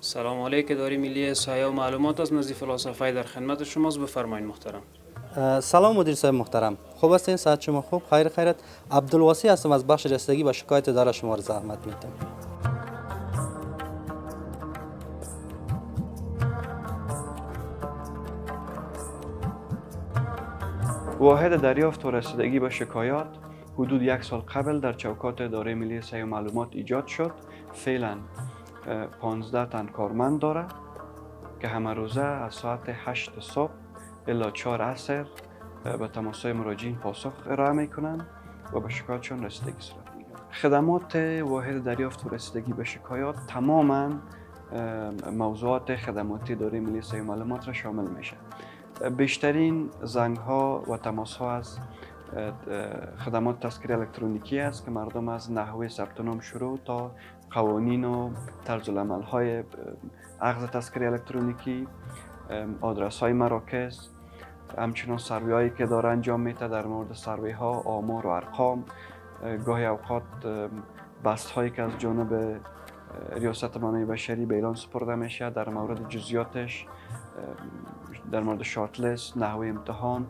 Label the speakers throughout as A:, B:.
A: سلام علیکم. اداره ملی احصایه و معلومات از نزد فلاسفه در خدمت شماست. بفرمایید محترم.
B: سلام مدیر صاحب محترم. خوب هستین؟ صحت شما خوب؟ خیرت. عبدالواسی هستم از بخش رسیدگی و شکایت اداره شما را زحمت میتم.
C: واحد دریافت و رسیدگی به شکایات حدود 1 سال قبل در چوکات اداره ملی احصایه و معلومات ایجاد شد. فعلا 15 تن کارمند داره که همه روزه از ساعت 8 صبح الی 4 عصر به تماس‌های مراجعین پاسخ ارائه میکنن و به شکایاتشون رسیدگی صورت میگیرد. خدمات واحد دریافت و رسیدگی به شکایات تماما موضوعات خدماتی اداره ملی احصایه و معلومات را شامل میشه. بیشترین زنگ ها و تماس ها از خدمات تذکره الکترونیکی است که مردم از نحوه ثبت نام شروع تا قوانین و طرز العمل های اخذ تذکره الکترونیکی، آدرس های مراکز، همچنین سروی هایی که داره انجام میده در مورد سروی ها، آمار و ارقام، گاهی اوقات بست هایی که از جانب ریاست منابع بشری به اعلان سپرده میشه در مورد جزئیاتش، در مورد شارت لیست، نحوه امتحان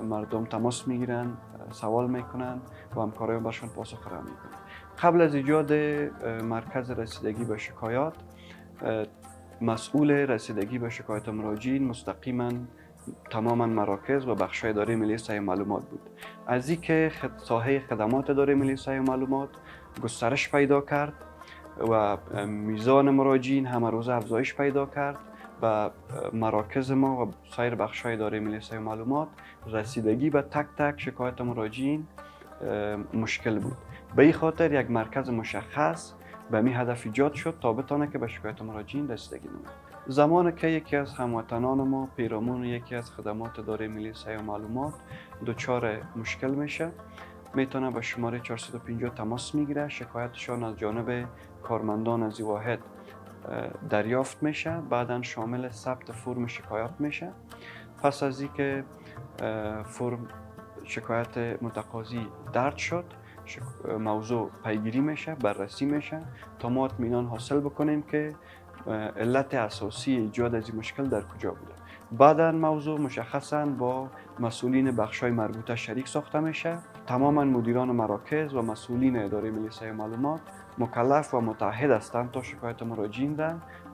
C: مردم تماس میگیرن، سوال میکنن و همکارایان برشون پاسخ ارائه میکنن. قبل از ایجاد مرکز رسیدگی به شکایات، مسئول رسیدگی به شکایات مراجعین مستقیما تماما مراکز و بخش‌های اداره ملی احصایه معلومات بود. از اینکه ساحه خدمات اداره ملی احصایه معلومات گسترش پیدا کرد و میزان مراجعین همه روزه افزایش پیدا کرد و مراکز ما و سایر بخش‌های اداره ملی احصایه معلومات رسیدگی به تک تک شکایت مراجعین مشکل بود. به این خاطر یک مرکز مشخص به می هدف ایجاد شد تا بتانه که به شکایت مراجعین رسیدگی نماید. زمانی که یکی از هموطنان ما پیرامون یکی از خدمات اداره ملی احصایه معلومات دچار مشکل میشه، میتونه به شماره 450 تماس میگیره. شکایتشان از جانب کارمندان از واحد دریافت میشه، بعدا شامل ثبت فرم شکایات میشه. پس از اینکه فرم شکایت متقاضی درج شد، موضوع پیگیری میشه، بررسی میشه تا ما اطمینان حاصل بکنیم که علت اساسی ایجاد از این مشکل در کجا بوده. بعدا موضوع مشخصا با مسئولین بخش‌های مربوطه شریک ساخته میشه. تماما مدیران مراکز و مسئولین اداره ملی احصایه معلومات مکلف و متعهد هستند تا شکایت مراجعین را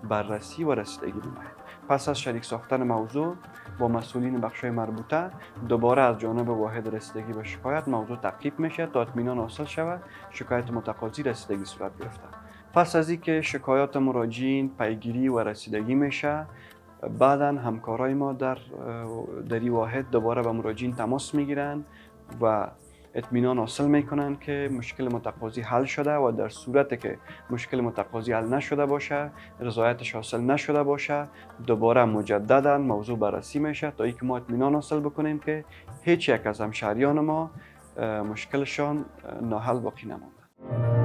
C: بررسی و رسیدگی نمایند. پس از شریک ساختن موضوع با مسئولین بخش‌های مربوطه، دوباره از جانب واحد رسیدگی به شکایت موضوع تعقیب میشه تا اطمینان حاصل شود شکایت متقاضی رسیدگی صورت گرفته. پس از اینکه شکایات مراجعین پیگیری و رسیدگی میشه، بعدا همکارای ما در این واحد دوباره به مراجعین تماس میگیرن و اطمینان حاصل میکنن که مشکل متقاضی حل شده و در صورتی که مشکل متقاضی حل نشده باشه، رضایتش حاصل نشده باشه، دوباره مجددا موضوع بررسی میشه تا اینکه ما اطمینان حاصل بکنیم که هیچ یک از همشهریان ما مشکلشان ناحل باقی نمانده.